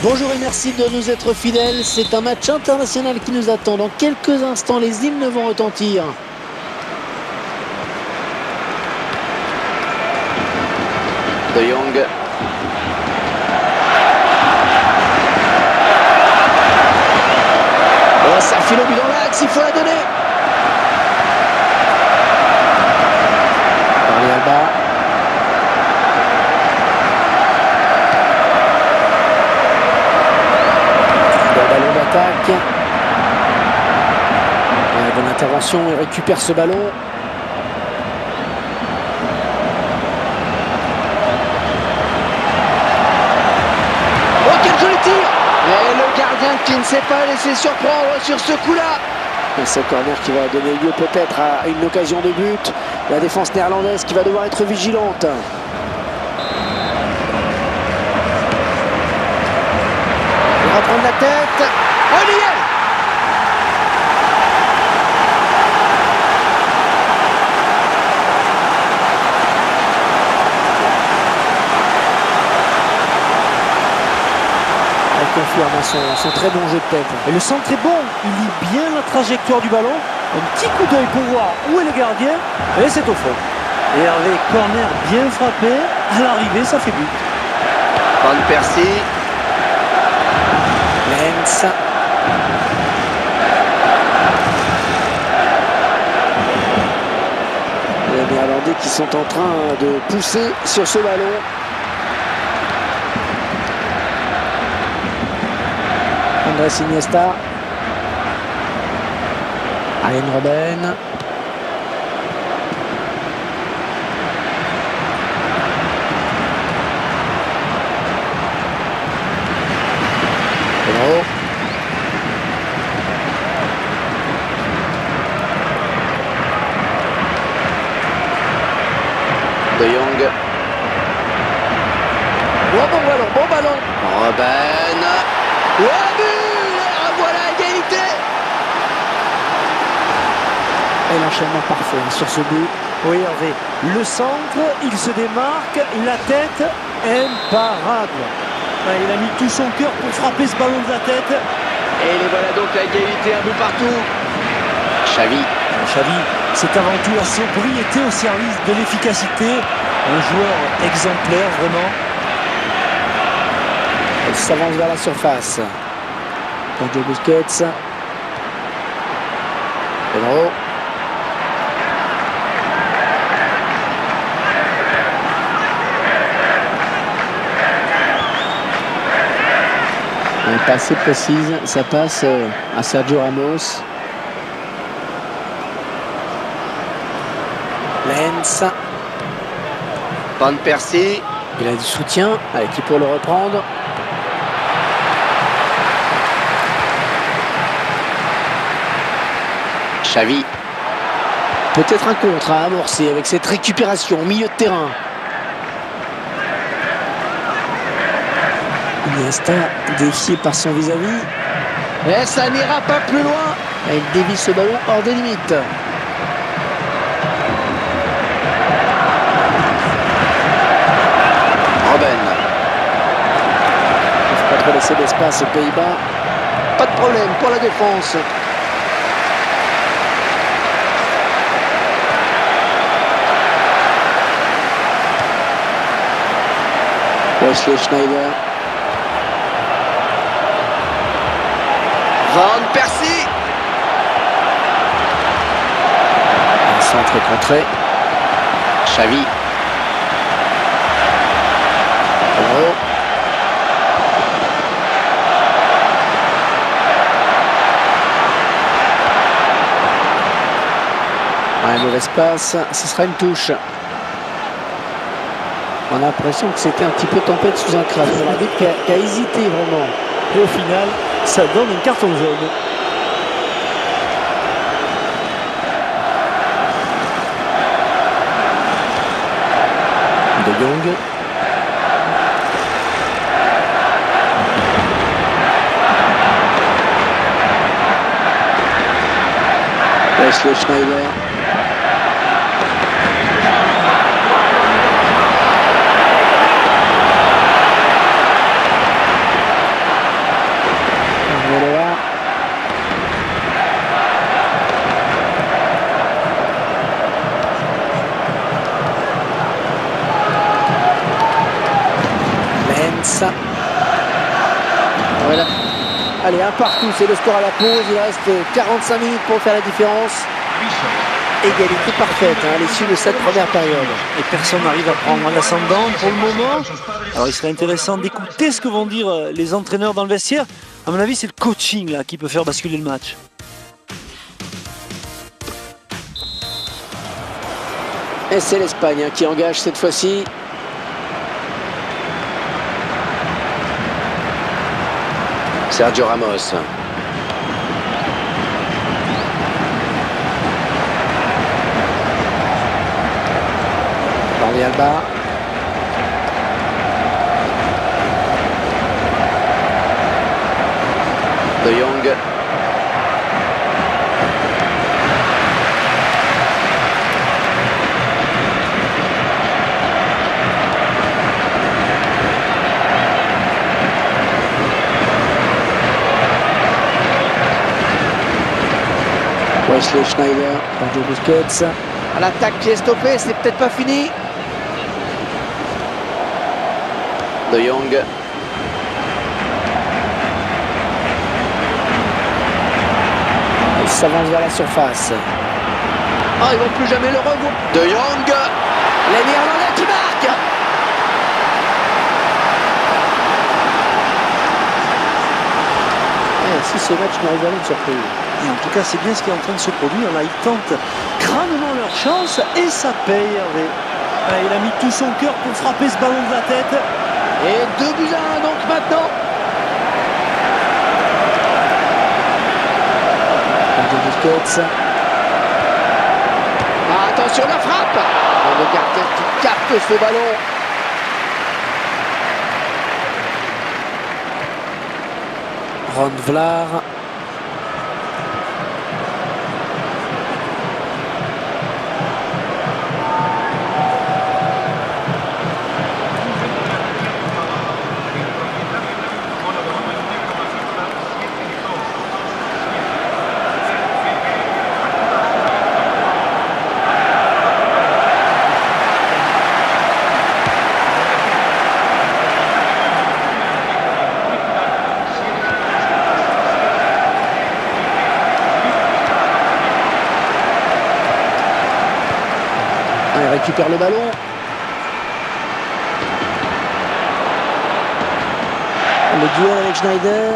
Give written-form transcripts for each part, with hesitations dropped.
Bonjour et merci de nous être fidèles. C'est un match international qui nous attend. Dans quelques instants, les hymnes vont retentir. De Jong. Oh, ça file au but dans l'axe, il faut la donner. Allez, Alba. Le ballon d'attaque. Bonne intervention, il récupère ce ballon. Oh, quel joli tir! Et le gardien qui ne s'est pas laissé surprendre sur ce coup-là. Et ce corner qui va donner lieu peut-être à une occasion de but. La défense néerlandaise qui va devoir être vigilante. Il va prendre la tête. Oh, il y est! Elle confirme son très bon jeu de tête. Et le centre est bon, il lit bien la trajectoire du ballon. Un petit coup d'œil pour voir où est le gardien. Et c'est au fond. Et Hervé, corner bien frappé. À l'arrivée, ça fait but. Van Persie. Lens. Les Néerlandais qui sont en train de pousser sur ce ballon. Andrés Iniesta. Arjen Robben. Pedro. De Jong. Bon ballon. Robben. Oh, but! Et voilà, égalité! Et l'enchaînement parfait sur ce but. Oui, Hervé. Le centre, il se démarque. La tête, imparable. Il a mis tout son cœur pour frapper ce ballon de la tête. Et les voilà donc à égalité, un but partout. Xavi. Xavi, c'est avant tout la sobriété au service de l'efficacité. Un joueur exemplaire, vraiment. Elle s'avance vers la surface. Sergio Busquets. Pedro. Elle est pas assez précise. Ça passe à Sergio Ramos. Lens. Van Persie. Il a du soutien. Allez, qui pour le reprendre. Xavi. Peut-être un contre à amorcer avec cette récupération au milieu de terrain. Iniesta défié par son vis-à-vis. Et ça n'ira pas plus loin. Il dévie ce ballon hors des limites. Robben. Il ne faut pas trop laisser d'espace aux Pays-Bas. Pas de problème pour la défense. Wesley Schneider. Van Persie. Un centre contré. Xavi. Pedro. Un mauvais passe, ce sera une touche. On a l'impression que c'était un petit peu tempête sous un crâne. L'arbitre qui a hésité vraiment. Et au final, ça donne un carton jaune. De Jong. Wesley Schneider. Allez, un partout, c'est le score à la pause. Il reste 45 minutes pour faire la différence. Égalité parfaite à l'issue de cette première période. Et personne n'arrive à prendre l'ascendant pour le moment. Alors il serait intéressant d'écouter ce que vont dire les entraîneurs dans le vestiaire. À mon avis, c'est le coaching là qui peut faire basculer le match. Et c'est l'Espagne qui engage cette fois-ci. Sergio Ramos. Jordi Alba. De Jong. Wesley Schneider, Sergio Busquets. À l'attaque qui est stoppée, c'est peut-être pas fini. De Jong. Il s'avance vers la surface. Oh, ils vont plus jamais le revoir. De Jong. Les Néerlandais qui marquent. Si ce match n'arrive jamais de surprise. Et en tout cas, c'est bien ce qui est en train de se produire. Là, ils tentent grandement leur chance et ça paye, Hervé. Il a mis tout son cœur pour frapper ce ballon de la tête. Et 2-1 donc maintenant. Busquets. Attention la frappe. Le gardien qui capte ce ballon. Ron Vlaar. Il récupère le ballon. Le duel avec Schneider.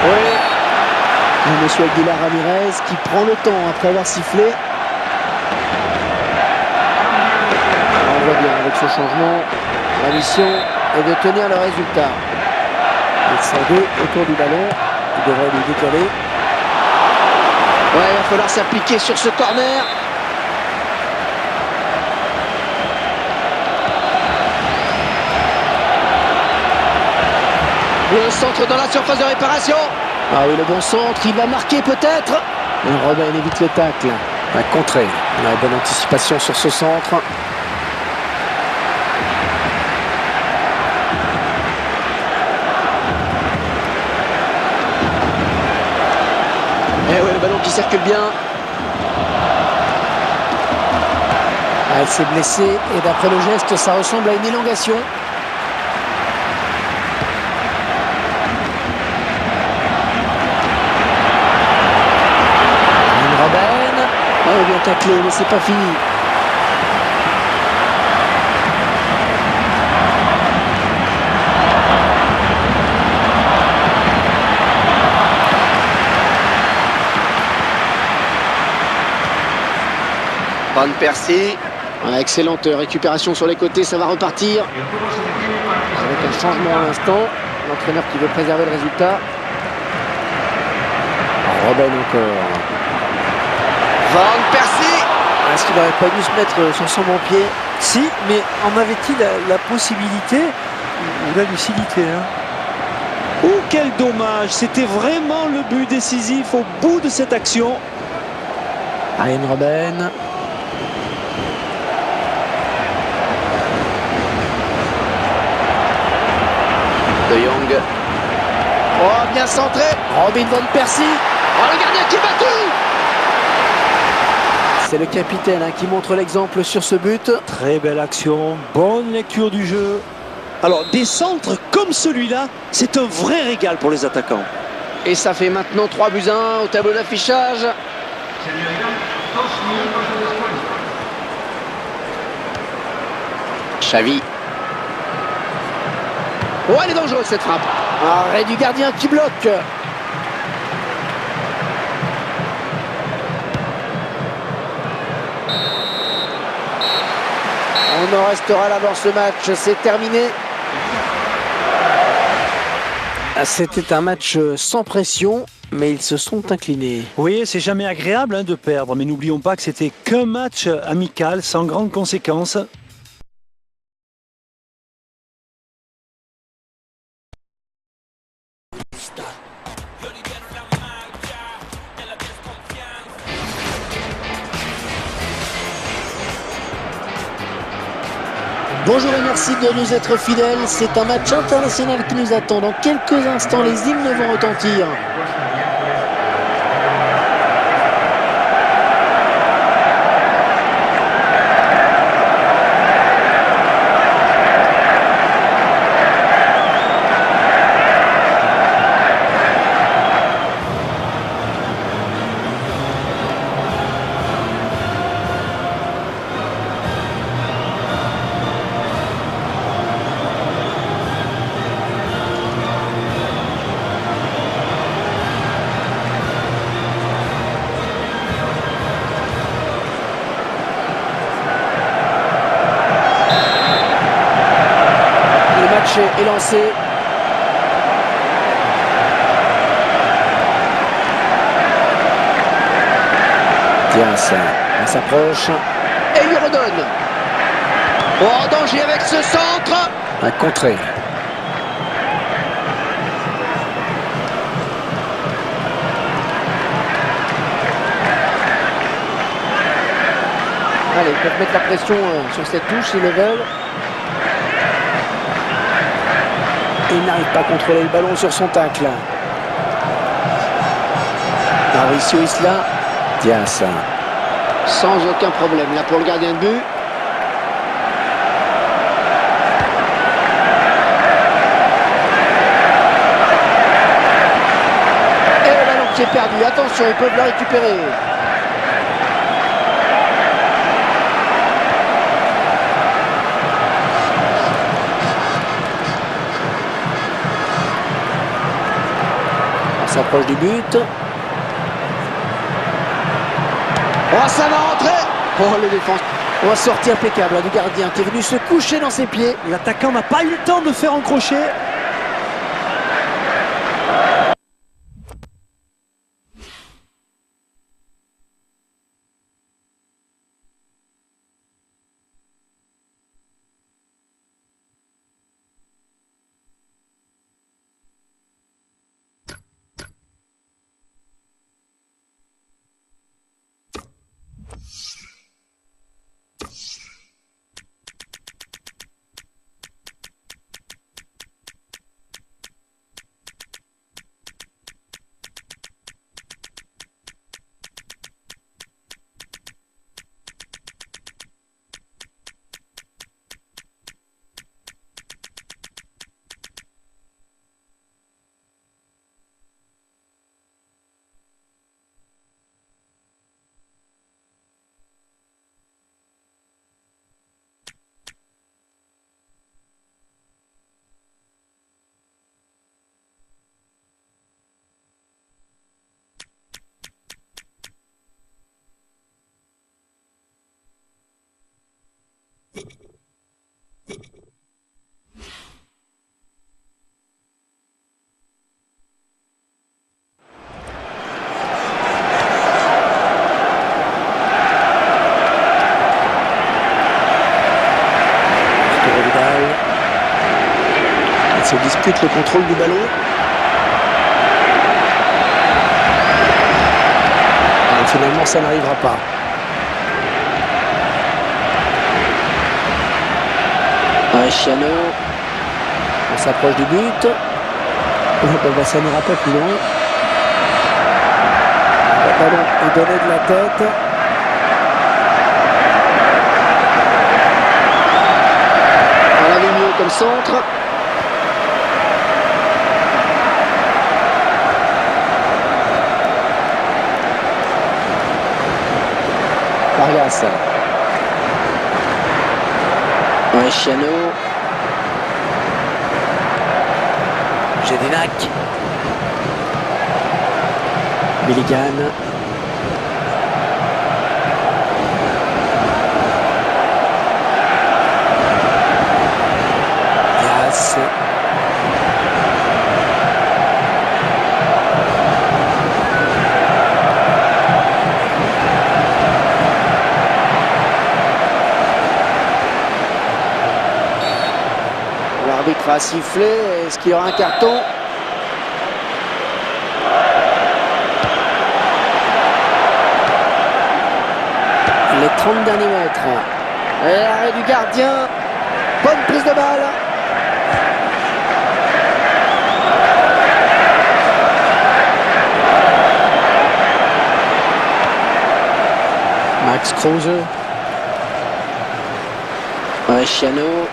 Oui. Monsieur Aguilar Ramirez qui prend le temps après avoir sifflé. On voit bien avec ce changement, la mission est de tenir le résultat. Il sont deux autour du ballon. Il devrait lui décaler. Ouais, il va falloir s'appliquer sur ce corner. Le centre dans la surface de réparation. Ah oui, le bon centre, il va marquer peut-être. Robin évite le tacle. Va contrer. On a une bonne anticipation sur ce centre. Et ouais, le ballon qui circule bien. Elle s'est blessée et d'après le geste, ça ressemble à une élongation. Robin. Oh, bien taclé, mais c'est pas fini. Van Persie. Voilà, excellente récupération sur les côtés, ça va repartir. Avec un changement à l'instant. L'entraîneur qui veut préserver le résultat. Robin encore. Van Persie. Est-ce qu'il n'aurait pas dû se mettre sur son bon pied? Si, mais en avait-il la possibilité ou la lucidité Oh, quel dommage! C'était vraiment le but décisif au bout de cette action. Arjen Robben. De Jong. Oh, bien centré. Robin Van Persie. Oh, le gardien qui bat tout. C'est le capitaine qui montre l'exemple sur ce but. Très belle action, bonne lecture du jeu. Alors, des centres comme celui-là, c'est un vrai régal pour les attaquants. Et ça fait maintenant 3-1 au tableau d'affichage. Xavi. Oh, elle est dangereuse cette frappe. Arrêt du gardien qui bloque. On en restera là dans ce match, c'est terminé. C'était un match sans pression, mais ils se sont inclinés. Oui, c'est jamais agréable de perdre, mais n'oublions pas que c'était qu'un match amical sans grandes conséquences. Bonjour et merci de nous être fidèles. C'est un match international qui nous attend. Dans quelques instants, les hymnes vont retentir. Est lancé. Tiens ça, on s'approche. Et il redonne. Oh, danger avec ce centre. Un contré. Allez, ils peuvent mettre la pression sur cette touche s'ils le veulent. Il n'arrive pas à contrôler le ballon sur son tacle. Mauricio Isla. Tiens ça. Sans aucun problème là pour le gardien de but. Et le ballon qui est perdu. Attention, ils peuvent le récupérer. S'approche du but. Oh, ça va rentrer. Oh, le défense. On va sortir impeccable du gardien qui est venu se coucher dans ses pieds. L'attaquant n'a pas eu le temps de faire encrocher. Se dispute le contrôle du ballon. Et finalement, ça n'arrivera pas. Chiano. On s'approche du but. Ça n'ira pas plus loin. Le ballon est donné de la tête. le centre. Vargas. Chiano. Gédénac. Milligan. Diaz. L'arbitre a sifflé. Est-ce qu'il y aura un carton? Les 30 derniers mètres. Et l'arrêt du gardien. Bonne prise de balle. Max Kruse. Chiano.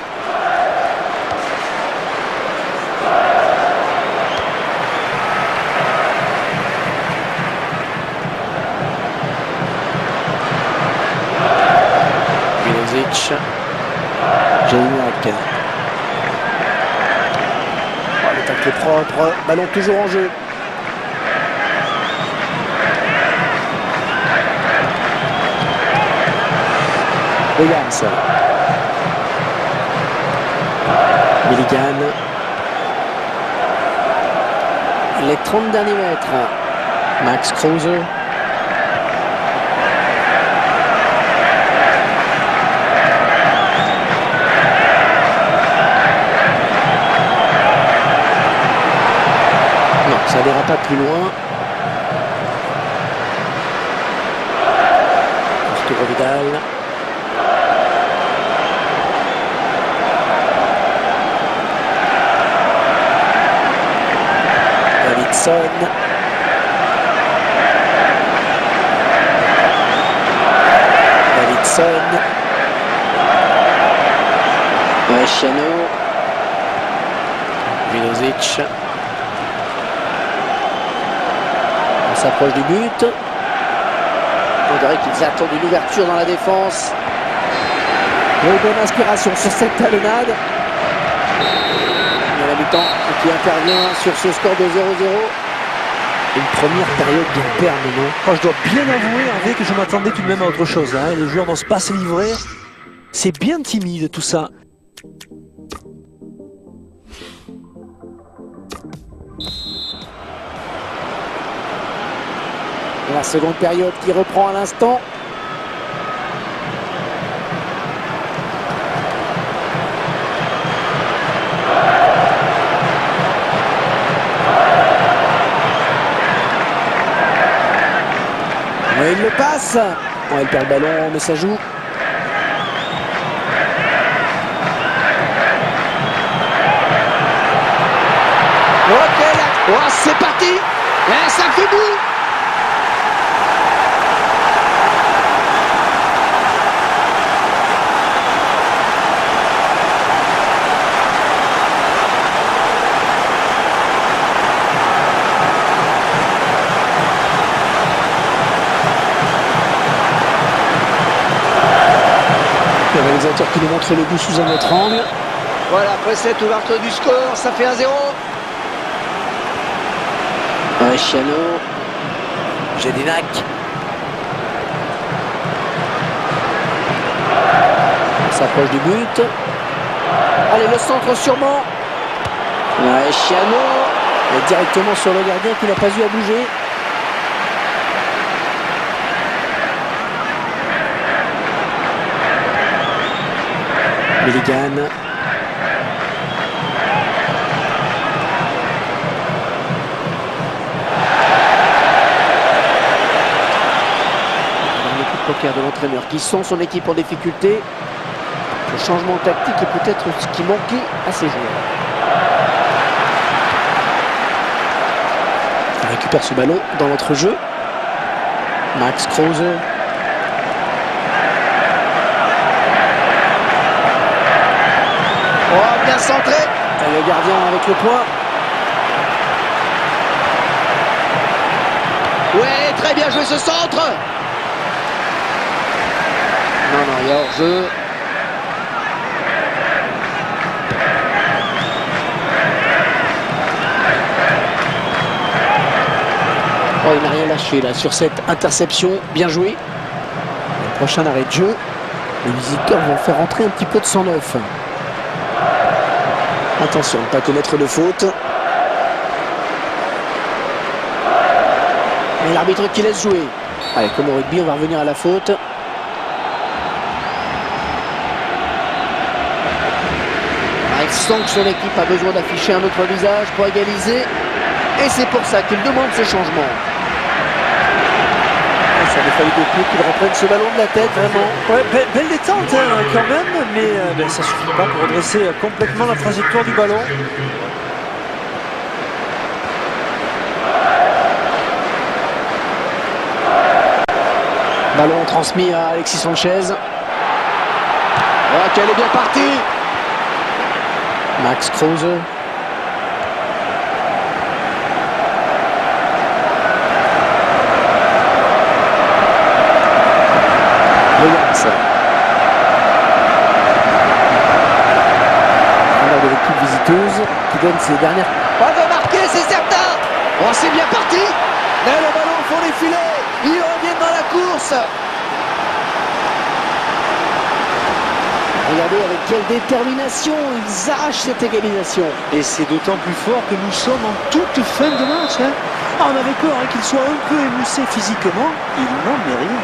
Gédénac. Le tacle est propre. Ballon toujours en jeu. Williams. Milligan. Les 30 derniers mètres. Max Kruse. Non, ça n'ira pas plus loin. Arturo Vidal. Davidson. Chiano. Vilozic. On s'approche du but. On dirait qu'ils attendent une ouverture dans la défense. Une bonne inspiration sur cette talonnade. Il y a la mi-temps qui intervient sur ce score de 0-0. Une première période bien terne, non? Oh, je dois bien avouer, Hervé, que je m'attendais tout de même à autre chose. Hein. Les joueurs n'osent pas se livrer. C'est bien timide tout ça. La seconde période qui reprend à l'instant. Oui, il le passe. Bon, il perd le ballon, mais ça joue. Ok, là. Oh, c'est parti. Et ça fait bout. Le réalisateur qui nous montre le but sous un autre angle. Voilà, après cette ouverture du score, ça fait 1-0. Chiano. Gédénac. On s'approche du but. Allez, le centre sûrement. Chiano. Et directement sur le gardien qui n'a pas eu à bouger. Milligan. Un coup de poker de l'entraîneur qui sent son équipe en difficulté. Le changement tactique est peut-être ce qui manquait à ses joueurs. On récupère ce ballon dans notre jeu. Max Kruse. Oh, bien centré. Et le gardien avec le poids. Ouais, très bien joué ce centre. Non, il y a hors-jeu. Oh, il n'a rien lâché là sur cette interception. Bien joué. Le prochain arrêt de jeu. Les visiteurs vont faire entrer un petit peu de sang neuf. Attention, ne pas commettre de faute. Et l'arbitre qui laisse jouer. Allez, comme au rugby, on va revenir à la faute. Il sent que son équipe a besoin d'afficher un autre visage pour égaliser. Et c'est pour ça qu'il demande ce changement. Ça ne fallait de plus qu'il reprenne ce ballon de la tête, vraiment. Ouais, belle détente hein, quand même, mais ça ne suffit pas pour redresser complètement la trajectoire du ballon. Ballon transmis à Alexis Sanchez. Oh, qu'elle est bien partie. Max Kruse. Williams. Alors de l'équipe visiteuse qui donne ses dernières. On va marquer, c'est certain. Oh, c'est bien parti. Mais le ballon au fond des filets. Ils reviennent dans la course. Regardez avec quelle détermination ils arrachent cette égalisation. Et c'est d'autant plus fort que nous sommes en toute fin de match. Hein. Ah, on avait peur qu'il soit un peu émoussé physiquement. Il n'en est rien.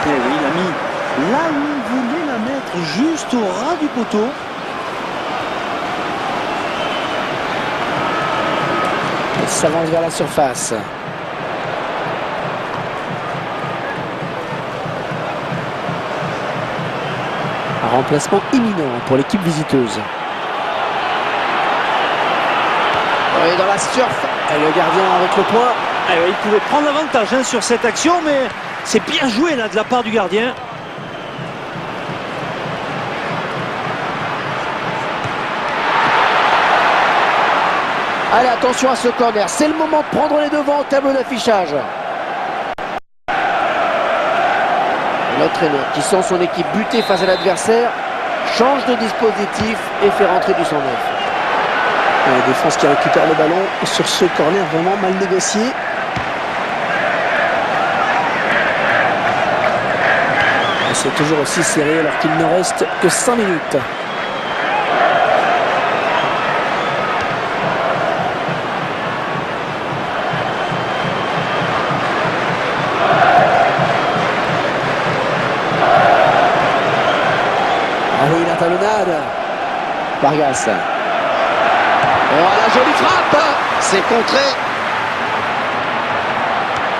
Eh oui, il a mis là où il voulait la mettre, juste au ras du poteau. Il s'avance vers la surface. Un remplacement imminent pour l'équipe visiteuse. Oui, dans la surf. Et le gardien avec le poids. Eh oui, il pouvait prendre l'avantage hein, sur cette action, mais c'est bien joué là de la part du gardien. Allez, attention à ce corner. C'est le moment de prendre les devants au tableau d'affichage. L'entraîneur qui sent son équipe butée face à l'adversaire change de dispositif et fait rentrer du sang neuf. La défense qui récupère le ballon sur ce corner vraiment mal négocié. Et c'est toujours aussi serré alors qu'il ne reste que 5 minutes. Allez, la talonnade. Vargas. Oh, la jolie frappe. C'est contré.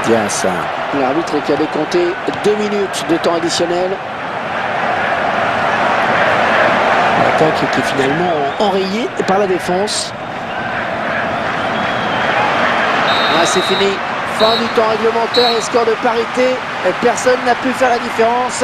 Dias. L'arbitre qui avait compté 2 minutes de temps additionnel. L'attaque qui est finalement enrayée par la défense. Ah, c'est fini. Fin du temps réglementaire et score de parité. Et personne n'a pu faire la différence.